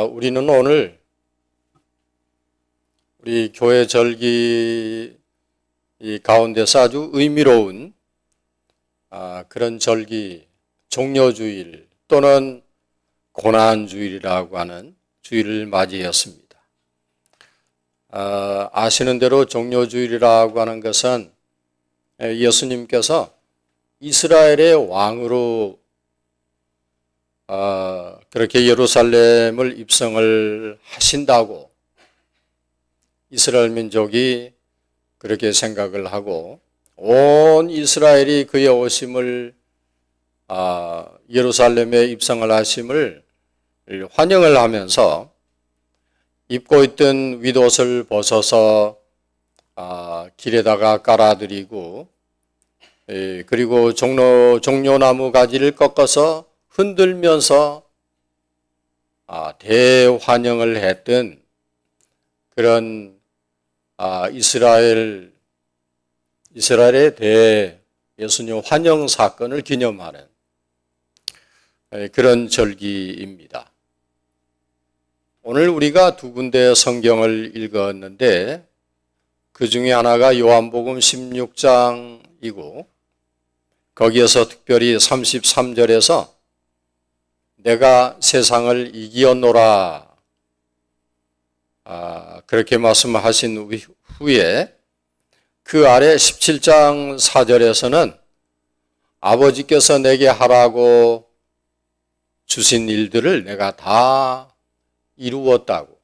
우리는 오늘 우리 교회 절기 가운데서 아주 의미로운 그런 절기, 종려주일 또는 고난주일이라고 하는 주일을 맞이했습니다. 아시는 대로 종려주일이라고 하는 것은 예수님께서 이스라엘의 왕으로 그렇게 예루살렘을 입성을 하신다고 이스라엘 민족이 그렇게 생각을 하고 온 이스라엘이 그의 오심을 예루살렘에 입성을 하심을 환영을 하면서 입고 있던 윗옷을 벗어서 길에다가 깔아드리고 그리고 종려나무 가지를 꺾어서 흔들면서 대환영을 했던 그런 이스라엘의 예수님 환영 사건을 기념하는 그런 절기입니다. 오늘 우리가 두 군데 성경을 읽었는데 그 중에 하나가 요한복음 16장이고 거기에서 특별히 33절에서 내가 세상을 이기었노라 그렇게 말씀하신 후에 그 아래 17장 4절에서는 아버지께서 내게 하라고 주신 일들을 내가 다 이루었다고.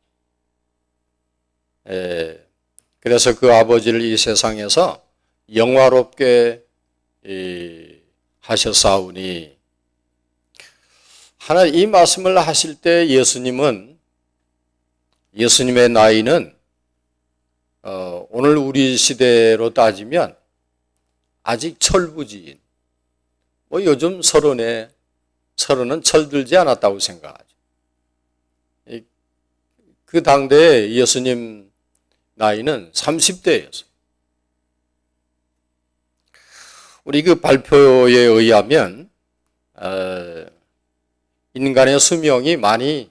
그래서 그 아버지를 이 세상에서 영화롭게 하셨사오니 하나 이 말씀을 하실 때 예수님의 나이는 오늘 우리 시대로 따지면 아직 철부지인, 요즘 서른은 철들지 않았다고 생각하죠. 그 당대에 예수님 나이는 30대였어요. 우리 그 발표에 의하면 인간의 수명이 많이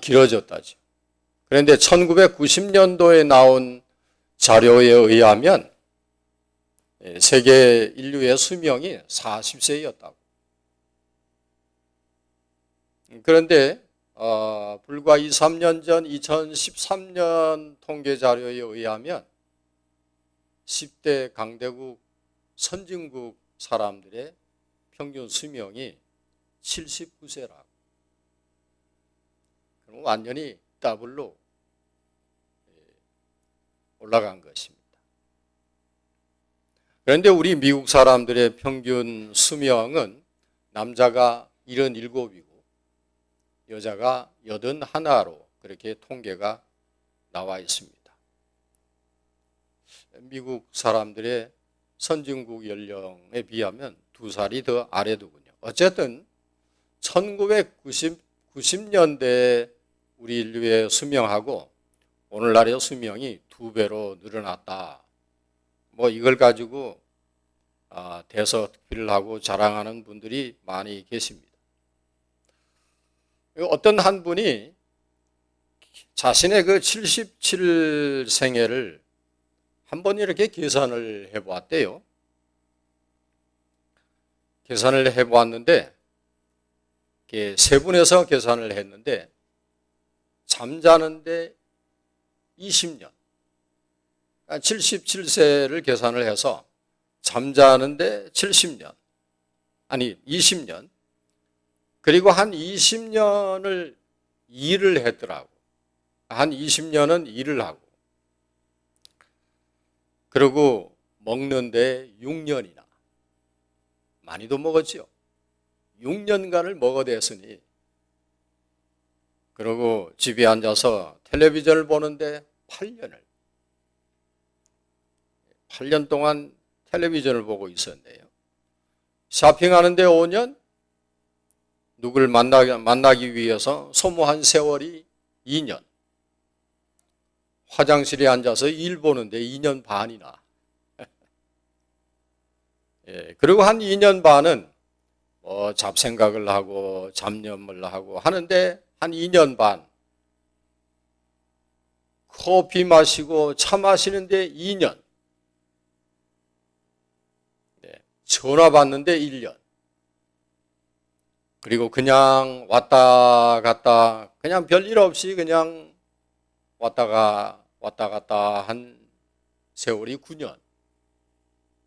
길어졌다죠. 그런데 1990년도에 나온 자료에 의하면 세계 인류의 수명이 40세였다고. 그런데 불과 2, 3년 전 2013년 통계 자료에 의하면 10대 강대국 선진국 사람들의 평균 수명이 79세라고. 그럼 완전히 더블로 올라간 것입니다. 그런데 우리 미국 사람들의 평균 수명은 남자가 77이고 여자가 81로 그렇게 통계가 나와 있습니다. 미국 사람들의 선진국 연령에 비하면 2살이 더 아래더군요. 어쨌든 1990년대에 우리 인류의 수명하고 오늘날의 수명이 2배로 늘어났다. 이걸 가지고 대서특필을 하고 자랑하는 분들이 많이 계십니다. 어떤 한 분이 자신의 그 77생애를 한번 이렇게 계산을 해보았대요. 계산을 해보았는데 세분해서 계산을 했는데 잠자는데 20년, 77세를 계산을 해서 잠자는데 70년, 20년, 그리고 한 20년을 일을 했더라고. 한 20년은 일을 하고, 그리고 먹는데 6년이나, 많이도 먹었죠. 6년간을 먹어댔으니, 그리고 집에 앉아서 텔레비전을 보는데 8년 동안 텔레비전을 보고 있었네요. 쇼핑하는데 5년, 누구를 만나기 위해서 소모한 세월이 2년, 화장실에 앉아서 일 보는데 2년 반이나, 그리고 한 2년 반은 잡생각을 하고 잡념을 하고 하는데 한 2년 반, 커피 마시고 차 마시는데 2년, 전화 받는데 1년, 그리고 그냥 왔다 갔다 그냥 별일 없이 그냥 왔다 갔다 한 세월이 9년.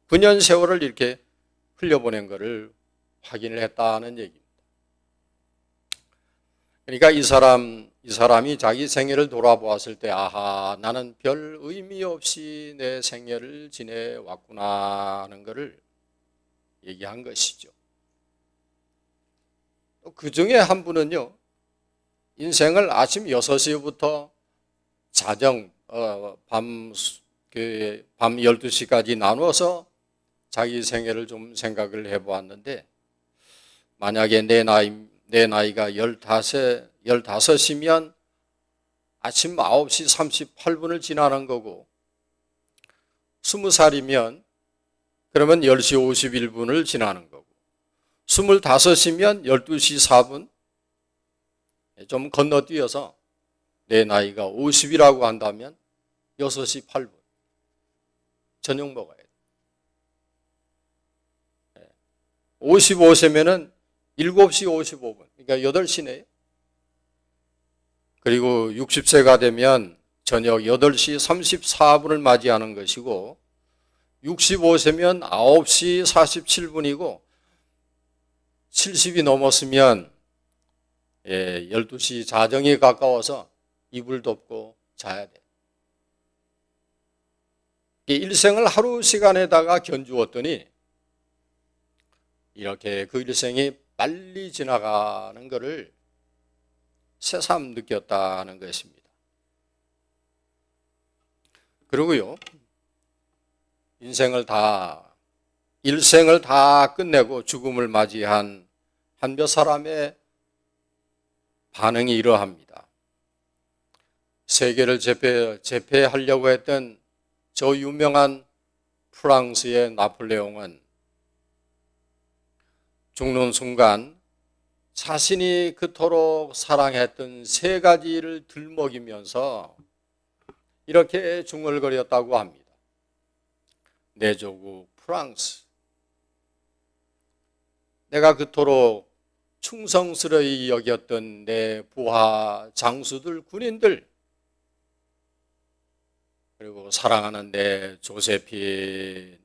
9년 세월을 이렇게 흘려보낸 것을 확인을 했다는 얘기입니다. 그러니까 이 사람이 자기 생애를 돌아보았을 때, 아하, 나는 별 의미 없이 내 생애를 지내왔구나 하는 것을 얘기한 것이죠. 그 중에 한 분은요, 인생을 아침 6시부터 밤 12시까지 나누어서 자기 생애를 좀 생각을 해보았는데, 만약에 내 나이가 15이면 아침 9시 38분을 지나는 거고, 20살이면 그러면 10시 51분을 지나는 거고, 25이면 12시 4분, 좀 건너뛰어서 내 나이가 50이라고 한다면 6시 8분 저녁 먹어야 돼. 55세면은 7시 55분, 그러니까 8시네요. 그리고 60세가 되면 저녁 8시 34분을 맞이하는 것이고, 65세면 9시 47분이고, 70이 넘었으면 12시 자정이 가까워서 이불 덮고 자야 돼. 일생을 하루 시간에다가 견주었더니 이렇게 그 일생이 빨리 지나가는 것을 새삼 느꼈다는 것입니다. 그리고요, 일생을 다 끝내고 죽음을 맞이한 한 몇 사람의 반응이 이러합니다. 세계를 제패하려고 했던 저 유명한 프랑스의 나폴레옹은 죽는 순간 자신이 그토록 사랑했던 3가지를 들먹이면서 이렇게 중얼거렸다고 합니다. 내 조국 프랑스, 내가 그토록 충성스러이 여겼던 내 부하 장수들, 군인들, 그리고 사랑하는 내 조세핀.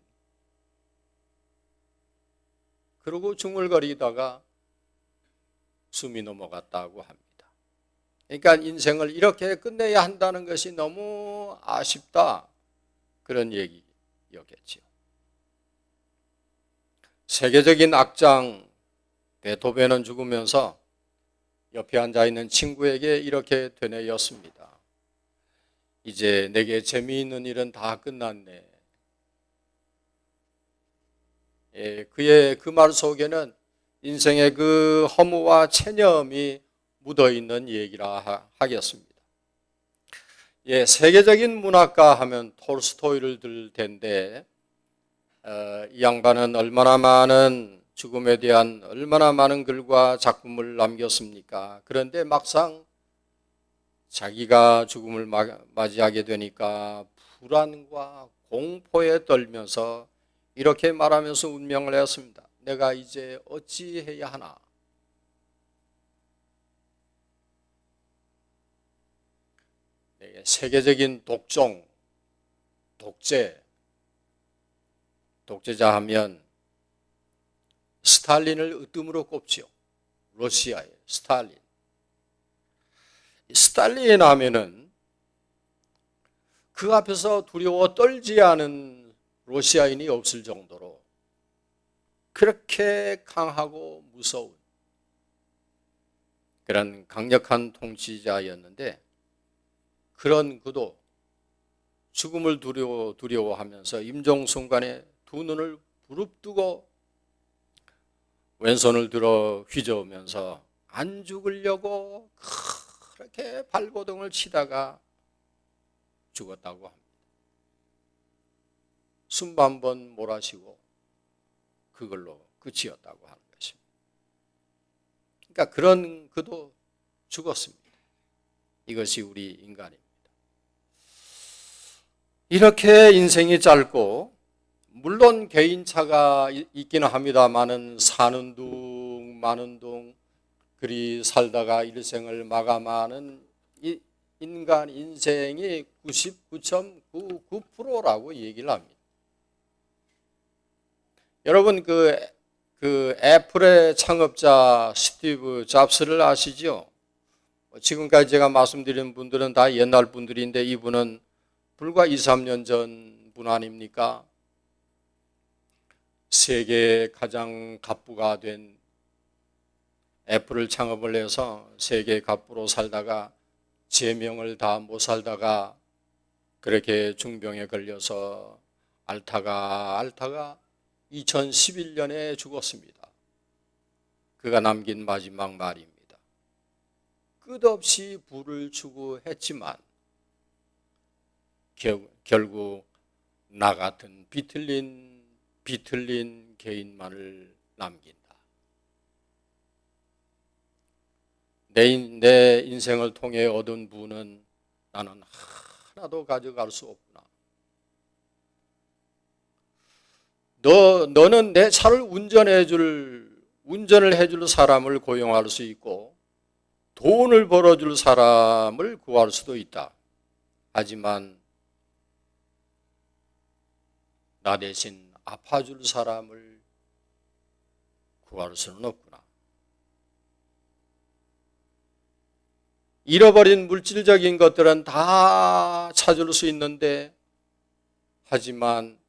그러고 중얼거리다가 숨이 넘어갔다고 합니다. 그러니까 인생을 이렇게 끝내야 한다는 것이 너무 아쉽다, 그런 얘기였겠죠. 세계적인 악장 베토벤은 죽으면서 옆에 앉아있는 친구에게 이렇게 되뇌었습니다. 이제 내게 재미있는 일은 다 끝났네. 그의 그 말 속에는 인생의 그 허무와 체념이 묻어있는 얘기라 하겠습니다. 세계적인 문학가 하면 톨스토이를 들 텐데, 이 양반은 얼마나 많은 죽음에 대한 얼마나 많은 글과 작품을 남겼습니까? 그런데 막상 자기가 죽음을 맞이하게 되니까 불안과 공포에 떨면서 이렇게 말하면서 운명을 했습니다. 내가 이제 어찌해야 하나? 세계적인 독재자 하면 스탈린을 으뜸으로 꼽지요. 러시아의 스탈린. 스탈린 하면은 그 앞에서 두려워 떨지 않은 러시아인이 없을 정도로 그렇게 강하고 무서운 그런 강력한 통치자였는데, 그런 그도 죽음을 두려워하면서 임종순간에 두 눈을 부릅뜨고 왼손을 들어 휘저으면서 안 죽으려고 그렇게 발버둥을 치다가 죽었다고 합니다. 숨 한 번 몰아쉬고 그걸로 끝이었다고 하는 것입니다. 그러니까 그런 그도 죽었습니다. 이것이 우리 인간입니다. 이렇게 인생이 짧고 물론 개인차가 있기는 합니다만은 사는 둥 마는 둥 그리 살다가 일생을 마감하는 이 인간 인생이 99.99%라고 얘기를 합니다. 여러분 그 애플의 창업자 스티브 잡스를 아시죠? 지금까지 제가 말씀드린 분들은 다 옛날 분들인데 이분은 불과 2, 3년 전 분 아닙니까? 세계 가장 갑부가 된 애플을 창업을 해서 세계 갑부로 살다가 제명을 다 못 살다가 그렇게 중병에 걸려서 앓다가 2011년에 죽었습니다. 그가 남긴 마지막 말입니다. 끝없이 부를 추구했지만 결국 나 같은 비틀린 개인만을 남긴다. 내 인생을 통해 얻은 부는 나는 하나도 가져갈 수 없구나. 너는 내 차를 운전을 해줄 사람을 고용할 수 있고 돈을 벌어줄 사람을 구할 수도 있다. 하지만 나 대신 아파줄 사람을 구할 수는 없구나. 잃어버린 물질적인 것들은 다 찾을 수 있는데 하지만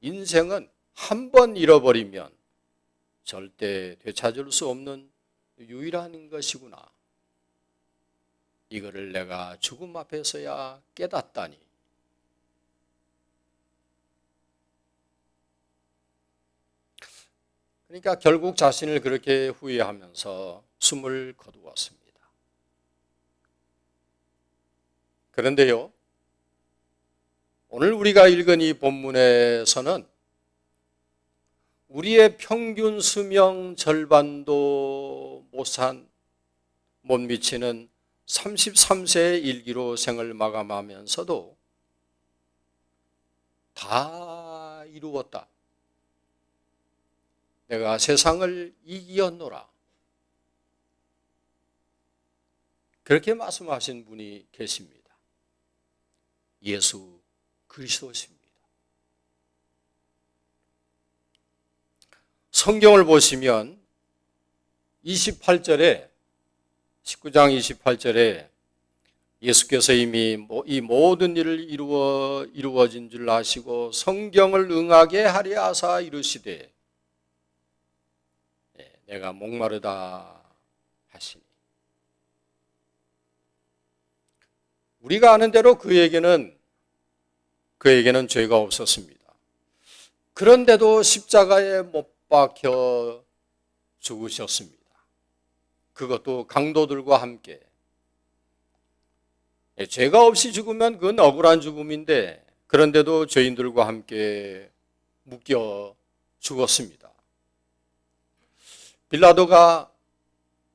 인생은 한 번 잃어버리면 절대 되찾을 수 없는 유일한 것이구나. 이거를 내가 죽음 앞에서야 깨닫다니. 그러니까 결국 자신을 그렇게 후회하면서 숨을 거두었습니다. 그런데요, 오늘 우리가 읽은 이 본문에서는 우리의 평균 수명 절반도 못 미치는 33세의 일기로 생을 마감하면서도 다 이루었다. 내가 세상을 이기었노라. 그렇게 말씀하신 분이 계십니다. 예수 그리스도십니다. 성경을 보시면 19장 28절에 예수께서 이미 이 모든 일을 이루어진 줄 아시고 성경을 응하게 하려 하사 이르시되 내가 목마르다 하시니. 우리가 아는 대로 그에게는 죄가 없었습니다. 그런데도 십자가에 못 박혀 죽으셨습니다. 그것도 강도들과 함께. 죄가 없이 죽으면 그건 억울한 죽음인데 그런데도 죄인들과 함께 묶여 죽었습니다. 빌라도가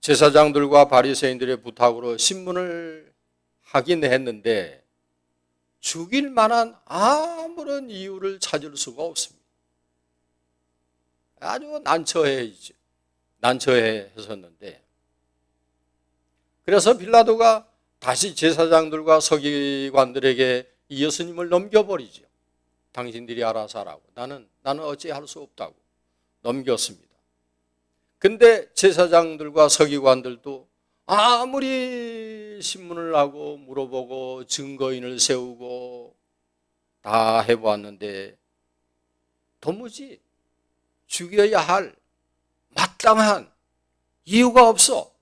제사장들과 바리새인들의 부탁으로 신문을 하긴 했는데 죽일 만한 아무런 이유를 찾을 수가 없습니다. 아주 난처해했었는데 그래서 빌라도가 다시 제사장들과 서기관들에게 이 예수님을 넘겨버리죠. 당신들이 알아서 하라고. 나는 어찌할 수 없다고 넘겼습니다. 근데 제사장들과 서기관들도 아무리 신문을 하고 물어보고 증거인을 세우고 다 해보았는데 도무지 죽여야 할 마땅한 이유가 없어.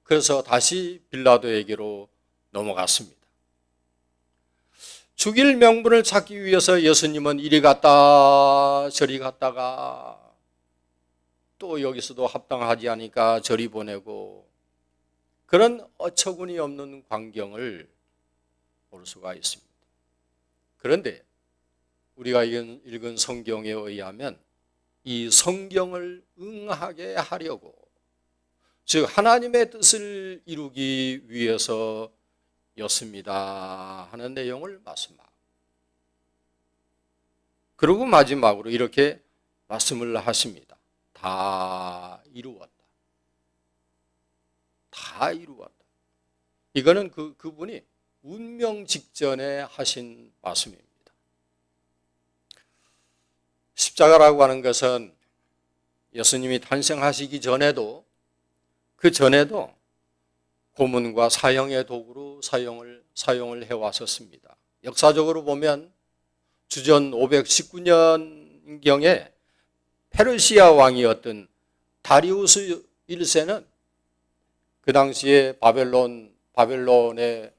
그래서 다시 빌라도에게로 넘어갔습니다. 죽일 명분을 찾기 위해서 예수님은 이리 갔다 저리 갔다가 또 여기서도 합당하지 않으니까 저리 보내고 그런 어처구니 없는 광경을 볼 수가 있습니다. 그런데 우리가 읽은 성경에 의하면 이 성경을 응하게 하려고 즉 하나님의 뜻을 이루기 위해서였습니다 하는 내용을 말씀합니다. 그리고 마지막으로 이렇게 말씀을 하십니다. 다 이루었다. 다 이루었다. 이거는 그분이 운명 직전에 하신 말씀입니다. 십자가라고 하는 것은 예수님이 탄생하시기 전에도 그 전에도 고문과 사형의 도구로 사용을 해왔었습니다. 역사적으로 보면 주전 519년경에 페르시아 왕이었던 다리우스 1세는 그 당시에 바벨론의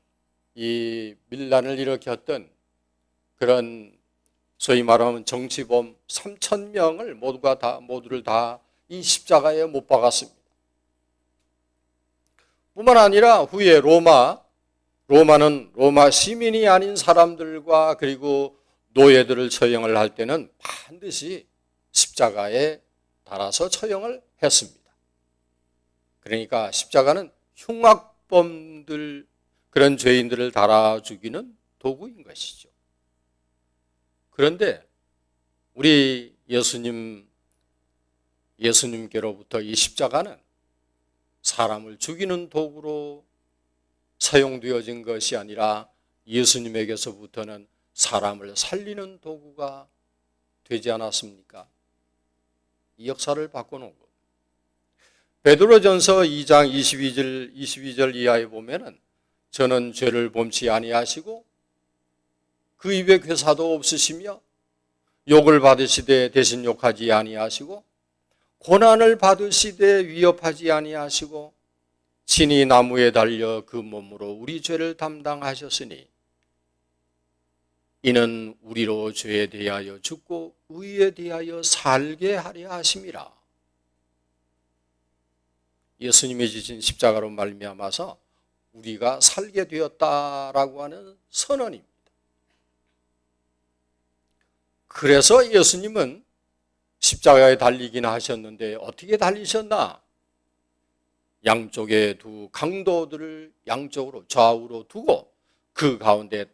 이 밀란을 일으켰던 그런 소위 말하면 정치범 3,000명을 모두를 다 이 십자가에 못 박았습니다. 뿐만 아니라 후에 로마는 로마 시민이 아닌 사람들과 그리고 노예들을 처형을 할 때는 반드시 십자가에 달아서 처형을 했습니다. 그러니까 십자가는 흉악범들, 그런 죄인들을 달아 죽이는 도구인 것이죠. 그런데 우리 예수님께로부터 이 십자가는 사람을 죽이는 도구로 사용되어진 것이 아니라 예수님에게서부터는 사람을 살리는 도구가 되지 않았습니까? 이 역사를 바꿔놓은 것. 베드로전서 2장 22절 이하에 보면은 저는 죄를 범치 아니하시고 그 입에 괴사도 없으시며 욕을 받으시되 대신 욕하지 아니하시고 고난을 받으시되 위협하지 아니하시고 친히 나무에 달려 그 몸으로 우리 죄를 담당하셨으니 이는 우리로 죄에 대하여 죽고 의에 대하여 살게 하려 하심이라. 예수님이 지신 십자가로 말미암아서 우리가 살게 되었다라고 하는 선언입니다. 그래서 예수님은 십자가에 달리긴 하셨는데 어떻게 달리셨나? 양쪽에 두 강도들을 양쪽으로 좌우로 두고 그 가운데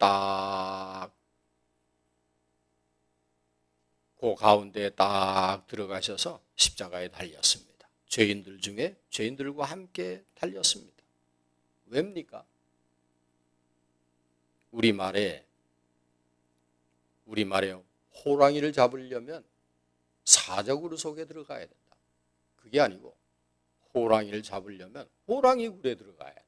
그 가운데 딱 들어가셔서 십자가에 달렸습니다. 죄인들 중에 죄인들과 함께 달렸습니다. 왜입니까? 우리말에 호랑이를 잡으려면 사자굴 속에 들어가야 된다. 그게 아니고 호랑이를 잡으려면 호랑이 굴에 들어가야 된다.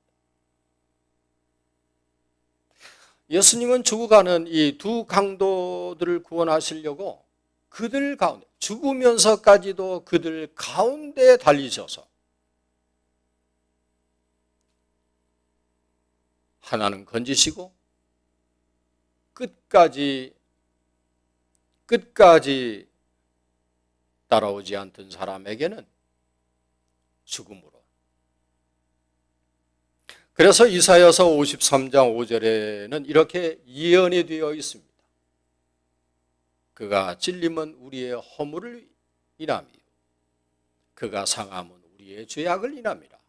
예수님은 죽어가는 이 두 강도들을 구원하시려고 그들 가운데 죽으면서까지도 그들 가운데 달리셔서 하나는 건지시고 끝까지 따라오지 않던 사람에게는 죽음으로. 그래서 이사야서 53장 5절에는 이렇게 예언이 되어 있습니다. 그가 찔림은 우리의 허물을 인함이요 그가 상함은 우리의 죄악을 인함이라.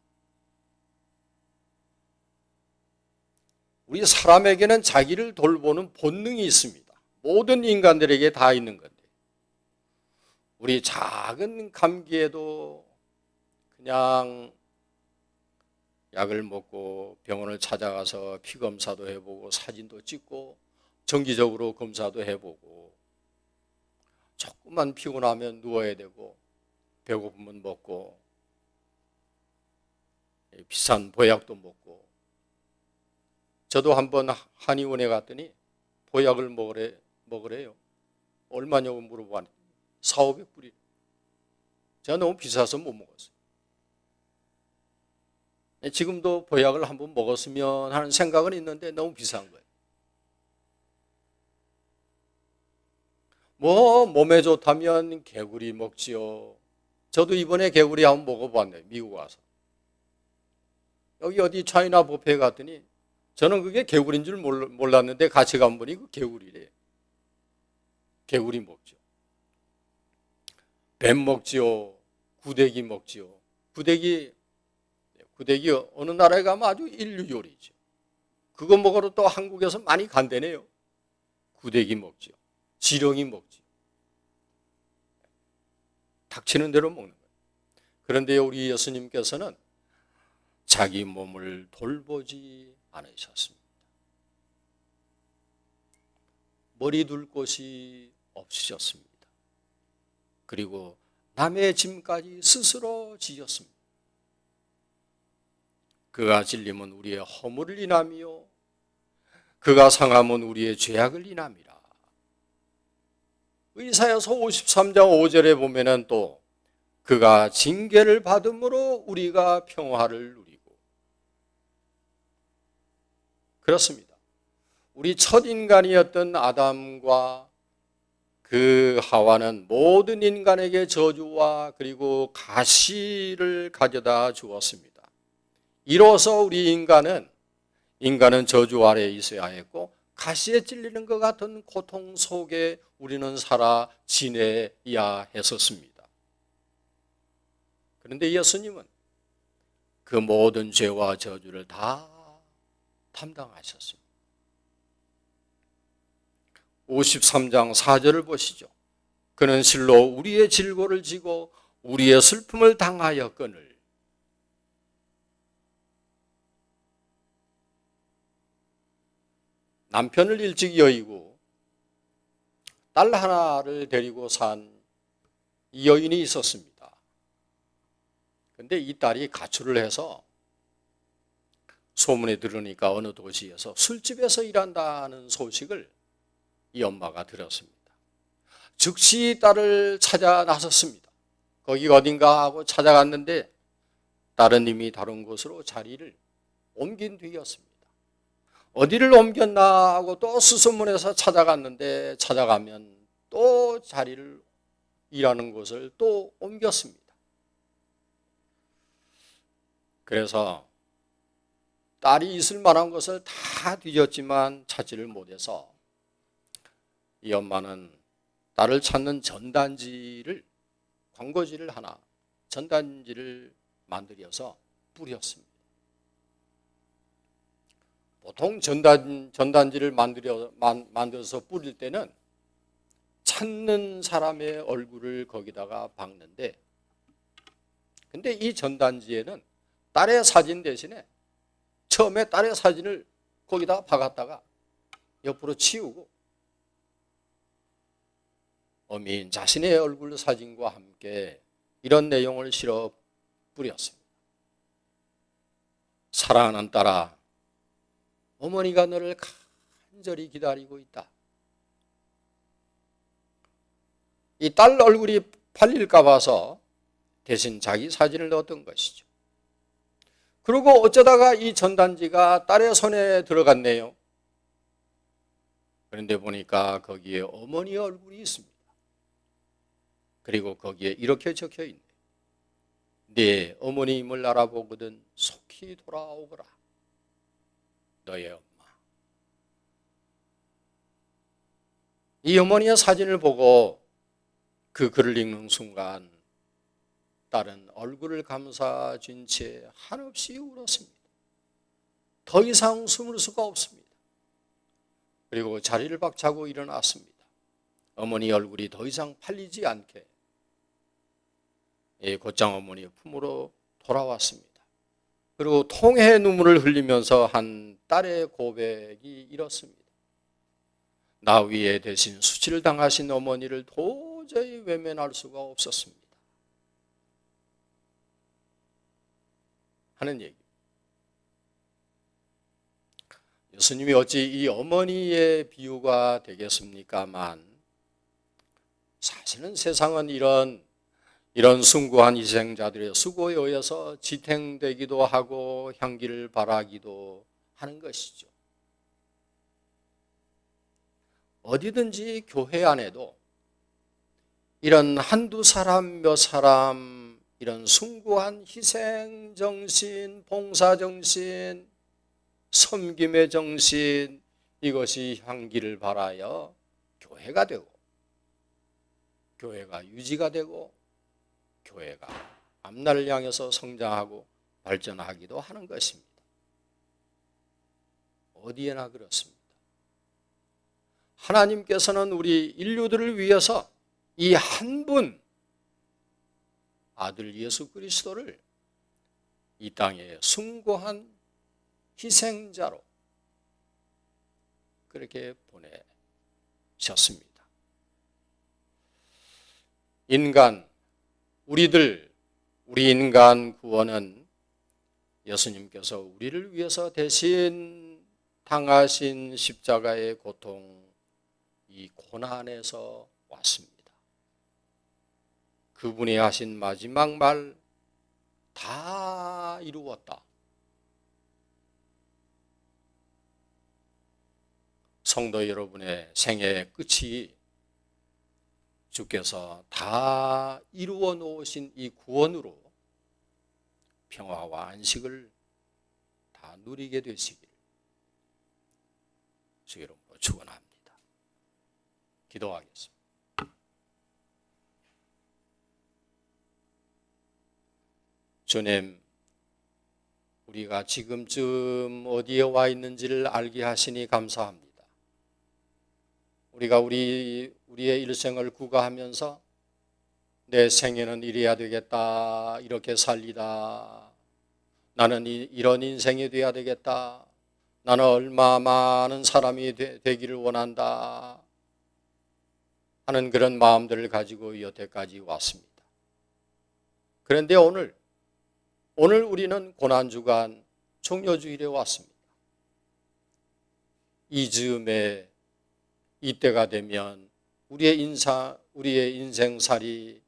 우리 사람에게는 자기를 돌보는 본능이 있습니다. 모든 인간들에게 다 있는 건데 우리 작은 감기에도 그냥 약을 먹고 병원을 찾아가서 피검사도 해보고 사진도 찍고 정기적으로 검사도 해보고 조금만 피곤하면 누워야 되고 배고프면 먹고 비싼 보약도 먹고. 저도 한번 한의원에 갔더니 보약을 먹으래요. 얼마냐고 물어봤는데 400~500불이. 제가 너무 비싸서 못 먹었어요. 지금도 보약을 한번 먹었으면 하는 생각은 있는데 너무 비싼 거예요. 뭐 몸에 좋다면 개구리 먹지요. 저도 이번에 개구리 한번 먹어봤네요. 미국 와서. 여기 어디 차이나 뷔페에 갔더니 저는 그게 개구리인 줄 몰랐는데 같이 간 분이 그 개구리래. 개구리 먹죠. 뱀 먹지요. 구데기 먹지요. 구데기 구데기 어느 나라에 가면 아주 인류 요리죠. 그거 먹으러 또 한국에서 많이 간대네요. 구데기 먹죠. 지렁이 먹죠. 닥치는 대로 먹는 거예요. 그런데 우리 예수님께서는 자기 몸을 돌보지 않으셨습니다. 머리 둘 곳이 없으셨습니다. 그리고 남의 짐까지 스스로 지셨습니다. 그가 질림은 우리의 허물을 인함이요 그가 상함은 우리의 죄악을 인함이라. 이사야서 53장 5절에 보면은 또 그가 징계를 받음으로 우리가 평화를 누리고. 그렇습니다. 우리 첫 인간이었던 아담과 그 하와는 모든 인간에게 저주와 그리고 가시를 가져다 주었습니다. 이로써 우리 인간은 저주 아래에 있어야 했고 가시에 찔리는 것 같은 고통 속에 우리는 살아 지내야 했었습니다. 그런데 예수님은 그 모든 죄와 저주를 다 담당하셨습니다. 53장 4절을 보시죠. 그는 실로 우리의 질고를 지고 우리의 슬픔을 당하였거늘. 남편을 일찍 여의고 딸 하나를 데리고 산 이 여인이 있었습니다. 그런데 이 딸이 가출을 해서 소문에 들으니까 어느 도시에서 술집에서 일한다는 소식을 이 엄마가 들었습니다. 즉시 딸을 찾아 나섰습니다. 거기가 어딘가 하고 찾아갔는데 딸은 이미 다른 곳으로 자리를 옮긴 뒤였습니다. 어디를 옮겼나 하고 또 수소문해서 찾아갔는데 찾아가면 또 자리를 일하는 곳을 또 옮겼습니다. 그래서 딸이 있을 만한 것을 다 뒤졌지만 찾지를 못해서 이 엄마는 딸을 찾는 광고지를 하나 전단지를 만들어서 뿌렸습니다. 보통 전단지를 만들어서 뿌릴 때는 찾는 사람의 얼굴을 거기다가 박는데, 근데 이 전단지에는 딸의 사진 대신에 처음에 딸의 사진을 거기다가 박았다가 옆으로 치우고 어미인 자신의 얼굴 사진과 함께 이런 내용을 실어 뿌렸습니다. 사랑하는 딸아, 어머니가 너를 간절히 기다리고 있다. 이 딸 얼굴이 팔릴까 봐서 대신 자기 사진을 넣었던 것이죠. 그리고 어쩌다가 이 전단지가 딸의 손에 들어갔네요. 그런데 보니까 거기에 어머니 얼굴이 있습니다. 그리고 거기에 이렇게 적혀 있네요. 네 어머님을 알아보거든 속히 돌아오거라. 너의 엄마. 이 어머니의 사진을 보고 그 글을 읽는 순간 딸은 얼굴을 감싸쥔 채 한없이 울었습니다. 더 이상 숨을 수가 없습니다. 그리고 자리를 박차고 일어났습니다. 어머니 얼굴이 더 이상 팔리지 않게 곧장 어머니의 품으로 돌아왔습니다. 그리고 통해 눈물을 흘리면서 한 딸의 고백이 이렇습니다. 나 위에 대신 수치를 당하신 어머니를 도저히 외면할 수가 없었습니다. 하는 얘기. 예수님이 어찌 이 어머니의 비유가 되겠습니까만, 사실은 세상은 이런 숭고한 희생자들의 수고에 의해서 지탱되기도 하고 향기를 발하기도 하는 것이죠. 어디든지 교회 안에도 이런 한두 사람 몇 사람 이런 숭고한 희생정신, 봉사정신, 섬김의 정신, 이것이 향기를 발하여 교회가 되고 교회가 유지가 되고 교회가 앞날을 향해서 성장하고 발전하기도 하는 것입니다. 어디에나 그렇습니다. 하나님께서는 우리 인류들을 위해서 이 한 분 아들 예수 그리스도를 이 땅에 숭고한 희생자로 그렇게 보내셨습니다. 우리 인간 구원은 예수님께서 우리를 위해서 대신 당하신 십자가의 고통, 이 고난에서 왔습니다. 그분이 하신 마지막 말, 다 이루었다. 성도 여러분의 생애의 끝이 주께서 다 이루어 놓으신 이 구원으로 평화와 안식을 다 누리게 되시기를 주 이름으로 축원합니다. 기도하겠습니다. 주님, 우리가 지금쯤 어디에 와 있는지를 알게 하시니 감사합니다. 우리가 우리의 일생을 구가하면서 내 생애는 이래야 되겠다, 이렇게 살리다, 나는 이런 인생이 돼야 되겠다, 나는 얼마 많은 사람이 되기를 원한다 하는 그런 마음들을 가지고 여태까지 왔습니다. 그런데 오늘 우리는 고난주간 종려주일에 왔습니다. 이 즈음에 이때가 되면 우리의 인생살이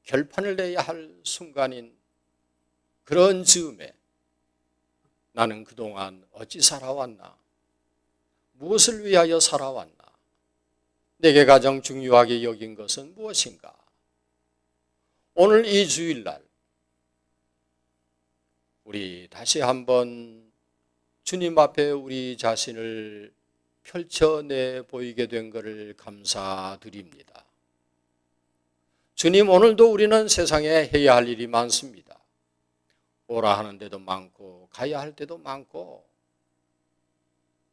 결판을 내야 할 순간인 그런 즈음에 나는 그동안 어찌 살아왔나? 무엇을 위하여 살아왔나? 내게 가장 중요하게 여긴 것은 무엇인가? 오늘 이 주일날 우리 다시 한번 주님 앞에 우리 자신을 펼쳐내 보이게 된 것을 감사드립니다. 주님, 오늘도 우리는 세상에 해야 할 일이 많습니다. 오라 하는 데도 많고 가야 할 데도 많고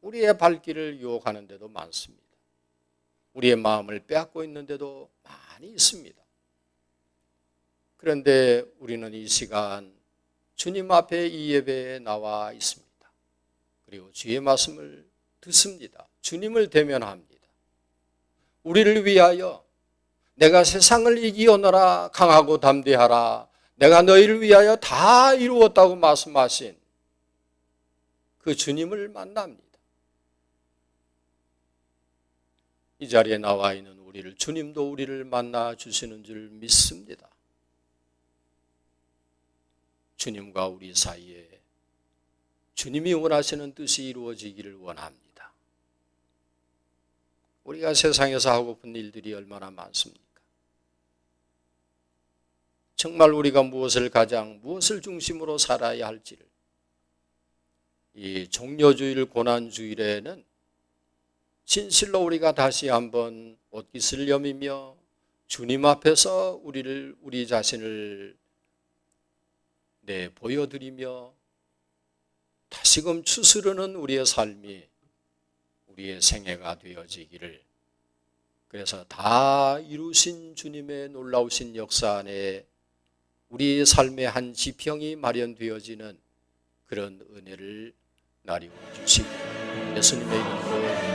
우리의 발길을 유혹하는 데도 많습니다. 우리의 마음을 빼앗고 있는 데도 많이 있습니다. 그런데 우리는 이 시간 주님 앞에 이 예배에 나와 있습니다. 그리고 주의 말씀을 듣습니다. 주님을 대면합니다. 우리를 위하여 내가 세상을 이기오너라 강하고 담대하라, 내가 너희를 위하여 다 이루었다고 말씀하신 그 주님을 만납니다. 이 자리에 나와 있는 우리를, 주님도 우리를 만나 주시는 줄 믿습니다. 주님과 우리 사이에 주님이 원하시는 뜻이 이루어지기를 원합니다. 우리가 세상에서 하고픈 일들이 얼마나 많습니까? 정말 우리가 무엇을 중심으로 살아야 할지를 이 종려주일 고난주일에는 진실로 우리가 다시 한번 옷깃을 여미며 주님 앞에서 우리 자신을 보여드리며 다시금 추스르는 우리의 삶이 우리의 생애가 되어지기를, 그래서 다 이루신 주님의 놀라우신 역사 안에 우리의 삶의 한 지평이 마련되어지는 그런 은혜를 나리워 주시고 예수님의 이름으로